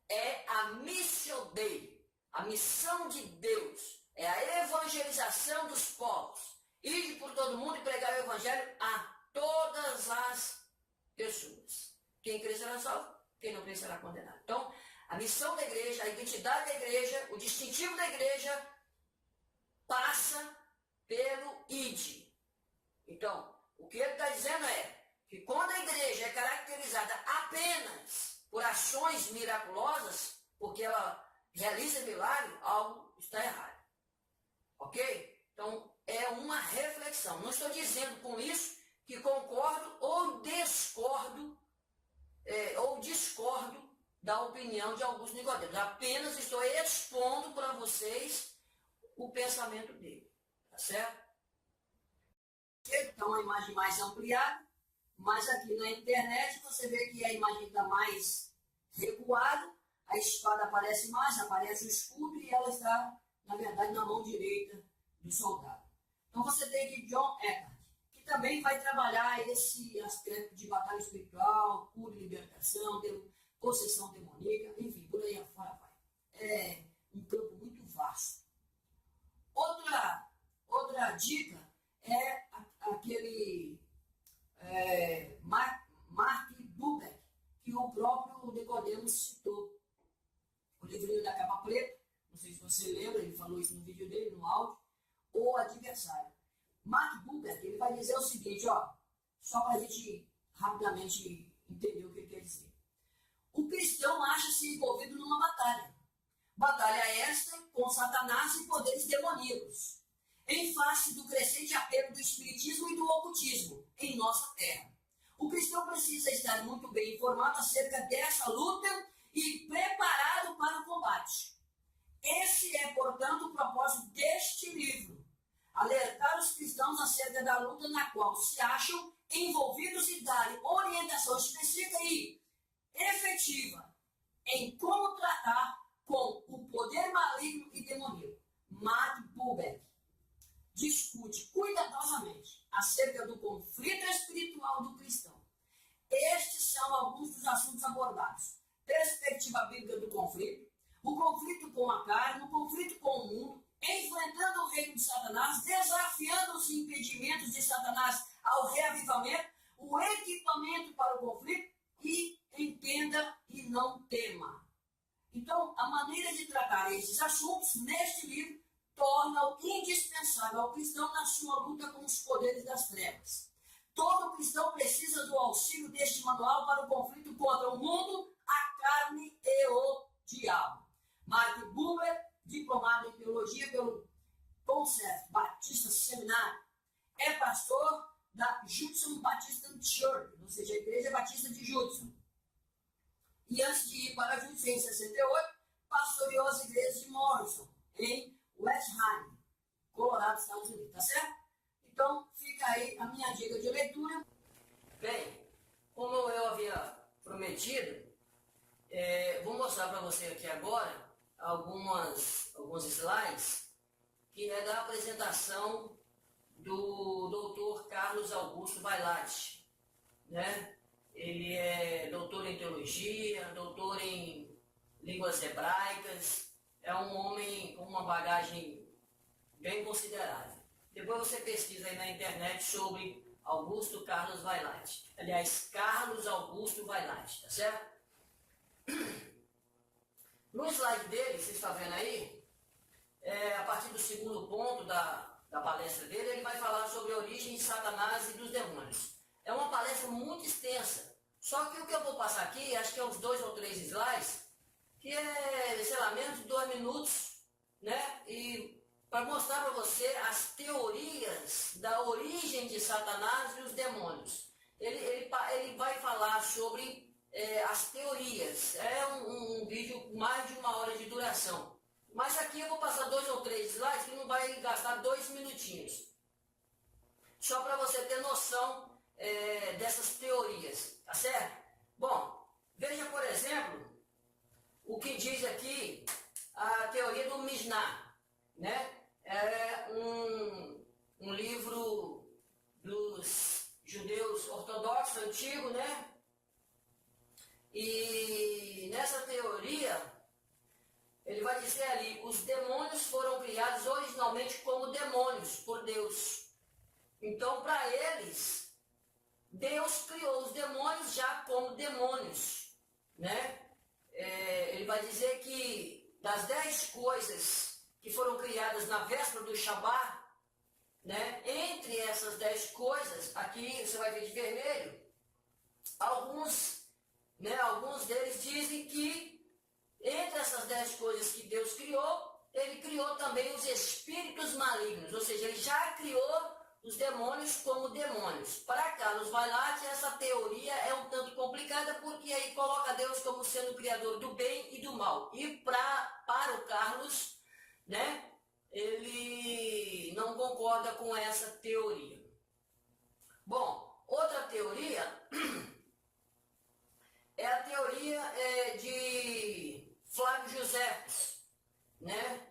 é a missio Dei, a missão de Deus. é a evangelização dos povos. Ide por todo mundo e pregar o evangelho a todas as pessoas. Quem crer será salvo, quem não crer será condenado. Então, a missão da igreja, a identidade da igreja, o distintivo da igreja passa pelo ide. Então, o que ele está dizendo é que quando a igreja é caracterizada apenas por ações miraculosas, porque ela realiza milagre, algo está errado. Ok? Então, é uma reflexão. Não estou dizendo com isso que concordo ou discordo da opinião de Augusto Nicodemos. Apenas estou expondo para vocês o pensamento dele. Tá certo? Então, a imagem mais ampliada, mas aqui na internet você vê que a imagem está mais recuada, a espada aparece mais, aparece o escudo e ela está, na verdade, na mão direita do soldado. Então você tem aqui John Eckhart, que também vai trabalhar esse aspecto de batalha espiritual, cura e libertação, possessão demoníaca, enfim, por aí afora vai. É um campo muito vasto. Outra dica é aquele Mark Buber, que o próprio Nicodemos citou. O livrinho da capa preta, não sei se você lembra, ele falou isso no vídeo dele, no áudio, o adversário. Mark Buber, ele vai dizer o seguinte, ó, só para a gente rapidamente entender o que ele quer dizer. O cristão acha-se envolvido numa batalha. Batalha esta com Satanás e poderes demoníacos, em face do crescente apelo do espiritismo e do ocultismo em nossa terra. O cristão precisa estar muito bem informado acerca dessa luta e preparado para o combate. Esse é, portanto, o propósito deste livro: alertar os cristãos acerca da luta na qual se acham envolvidos e dar orientação específica e efetiva em como tratar com o poder maligno e demoníaco. Mark Buber discute cuidadosamente acerca do conflito espiritual do cristão. Estes são alguns dos assuntos abordados: perspectiva bíblica do conflito, o conflito com a carne, o conflito com o mundo, enfrentando o reino de Satanás, desafiando os impedimentos de Satanás ao reavivamento, o equipamento para o conflito e entenda e não tema. Então, a maneira de tratar esses assuntos neste livro torna-o indispensável ao cristão na sua luta com os poderes das trevas. Todo cristão precisa do auxílio deste manual para o conflito contra o mundo, a carne e o diabo. Mark Buber, diplomado em teologia pelo Concept Batista Seminário, é pastor da Judson Baptist Church, ou seja, a Igreja Batista de Judson. E antes de ir para a Judson em 68, pastoreou as igrejas de Morrison, em West Ham, Colorado, Estados Unidos, tá certo? Então, fica aí a minha dica de leitura. Bem, como eu havia prometido, vou mostrar para você aqui agora alguns slides, que é da apresentação do doutor Carlos Augusto Vailate, né? Ele é doutor em teologia, doutor em línguas hebraicas, é um homem com uma bagagem bem considerável. Depois você pesquisa aí na internet sobre Augusto Carlos Vailate. Aliás, Carlos Augusto Vailate, tá certo? No slide dele, você está vendo aí, a partir do segundo ponto da palestra dele, ele vai falar sobre a origem de Satanás e dos demônios. É uma palestra muito extensa, só que o que eu vou passar aqui, acho que é uns 2 ou 3 slides, que é, sei lá, menos de 2 minutos, né? E para mostrar para você as teorias da origem de Satanás e os demônios. Ele vai falar sobre as teorias. É um vídeo com mais de 1 hora de duração. Mas aqui eu vou passar 2 ou 3 slides que não vai gastar 2 minutinhos. Só para você ter noção dessas teorias, tá certo? Bom, veja, por exemplo, o que diz aqui a teoria do Mishnah, né? É um livro dos judeus ortodoxos, antigo, né? E nessa teoria, ele vai dizer ali, os demônios foram criados originalmente como demônios por Deus. Então, para eles, Deus criou os demônios já como demônios, né? Ele vai dizer que das 10 coisas que foram criadas na véspera do Shabat, né? Entre essas 10 coisas, aqui você vai ver de vermelho, alguns deles dizem que entre essas 10 coisas que Deus criou, ele criou também os espíritos malignos, ou seja, ele já criou os demônios como demônios. Para Carlos Vailate, essa teoria é um tanto complicada, porque aí coloca Deus como sendo o criador do bem e do mal. E para o Carlos, né, ele não concorda com essa teoria. Bom, outra teoria é a teoria de Flávio Josefo, né?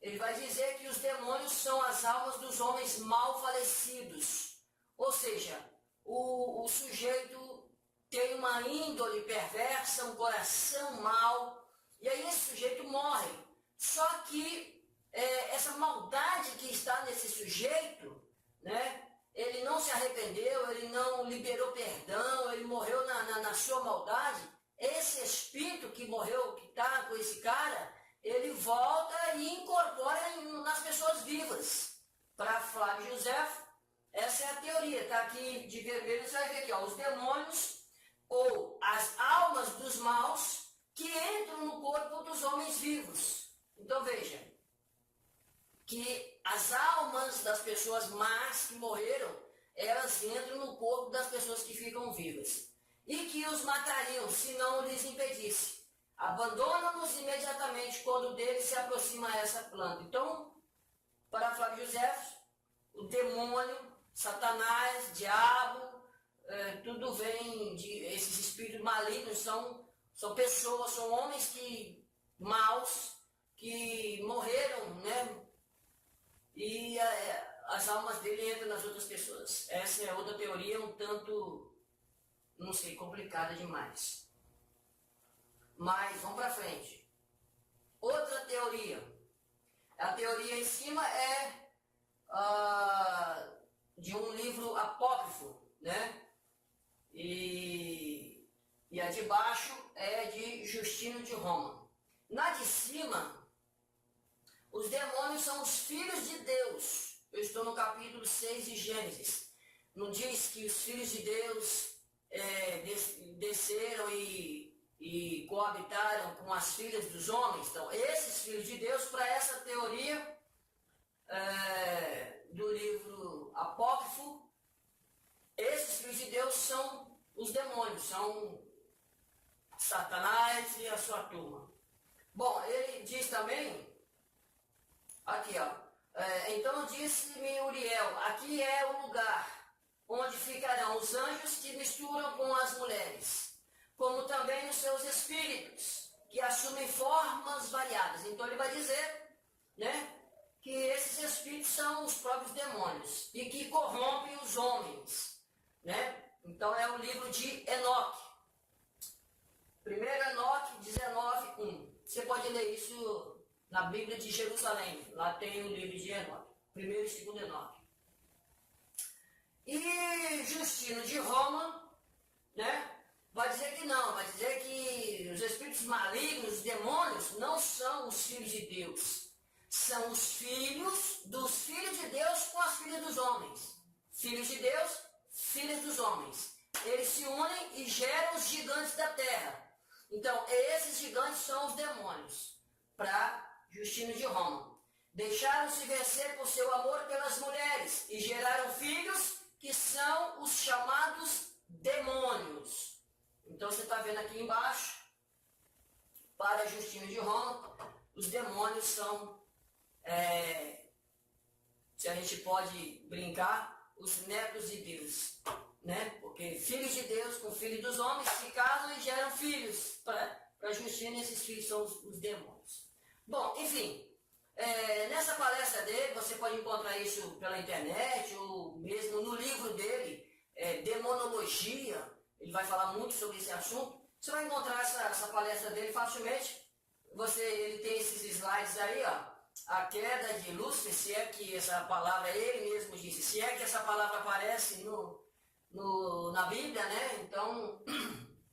Ele vai dizer que os demônios são as almas dos homens mal falecidos. Ou seja, o sujeito tem uma índole perversa, um coração mau, e aí esse sujeito morre. Só que essa maldade que está nesse sujeito, né? Ele não se arrependeu, ele não liberou perdão, ele morreu na sua maldade. Esse espírito que morreu, que está com esse cara, ele volta e incorpora nas pessoas vivas. Para Flávio Josefo, essa é a teoria. Está aqui de vermelho, você vai ver aqui, ó, os demônios ou as almas dos maus que entram no corpo dos homens vivos. Então veja, que as almas das pessoas más que morreram, elas entram no corpo das pessoas que ficam vivas. E que os matariam, se não lhes impedisse. Abandonam-nos imediatamente quando dele se aproxima essa planta. Então, para Flávio Josefo, o demônio, Satanás, diabo, tudo vem de esses espíritos malignos, são pessoas, são homens maus, que morreram, né? E as almas dele entram nas outras pessoas. Essa é outra teoria, um tanto, não sei, complicada demais. Mas vamos para frente. Outra teoria. A teoria em cima é de um livro apócrifo, né? E a de baixo é de Justino de Roma. Na de cima, os demônios são os filhos de Deus. Eu estou no capítulo 6 de Gênesis. Não diz que os filhos de Deus desceram e coabitaram com as filhas dos homens? Então, esses filhos de Deus, para essa teoria do livro apócrifo, esses filhos de Deus são os demônios, são Satanás e a sua turma. Bom, ele diz também, aqui ó, então disse-me Uriel, aqui é o lugar onde ficarão os anjos que misturam com as mulheres, como também os seus espíritos, que assumem formas variadas. Então ele vai dizer, né, que esses espíritos são os próprios demônios e que corrompem os homens, né? Então é o livro de Enoque. 1 Enoque 19:1. Você pode ler isso na Bíblia de Jerusalém. Lá tem o livro de Enoque. 1º e 2º Enoque. E Justino de Roma, né, vai dizer que não. Vai dizer que os espíritos malignos, os demônios, não são os filhos de Deus. São os filhos dos filhos de Deus com as filhas dos homens. Filhos de Deus, filhas dos homens. Eles se unem e geram os gigantes da terra. Então, esses gigantes são os demônios, para Justino de Roma. Deixaram-se vencer por seu amor pelas mulheres e geraram filhos que são os chamados demônios. Então, você está vendo aqui embaixo, para Justino de Roma, os demônios são, se a gente pode brincar, os netos de Deus. Né? Porque filhos de Deus com filhos dos homens se casam e geram filhos. Para Justino, esses filhos são os demônios. Bom, enfim, nessa palestra dele, você pode encontrar isso pela internet ou mesmo no livro dele, Demonologia. Ele vai falar muito sobre esse assunto. Você vai encontrar essa palestra dele facilmente. Ele tem esses slides aí, ó. A queda de Lúcifer, se é que essa palavra, ele mesmo disse, se é que essa palavra aparece na Bíblia, né? Então,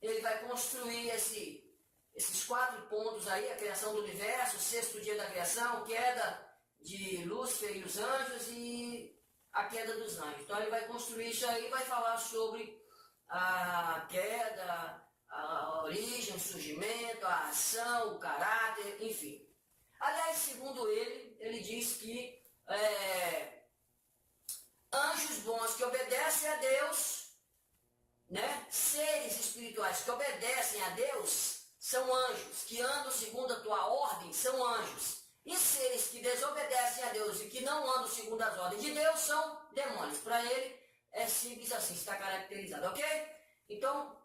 ele vai construir esses 4 pontos aí, a criação do universo, o 6º dia da criação, queda de Lúcifer e os anjos e a queda dos anjos. Então, ele vai construir isso aí e vai falar sobre a queda, a origem, o surgimento, a ação, o caráter, enfim. Aliás, segundo ele diz que anjos bons que obedecem a Deus, né? Seres espirituais que obedecem a Deus são anjos, que andam segundo a tua ordem são anjos. E seres que desobedecem a Deus e que não andam segundo as ordens de Deus são demônios. Para ele é simples assim, está caracterizado, ok? Então,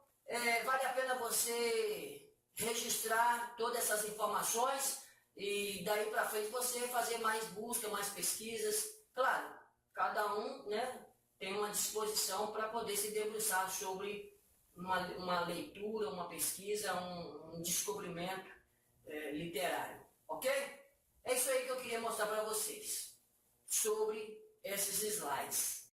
vale a pena você registrar todas essas informações e daí para frente você fazer mais busca, mais pesquisas. Claro, cada um, né, tem uma disposição para poder se debruçar sobre uma leitura, uma pesquisa, um descobrimento literário, ok? É isso aí que eu queria mostrar para vocês sobre esses slides.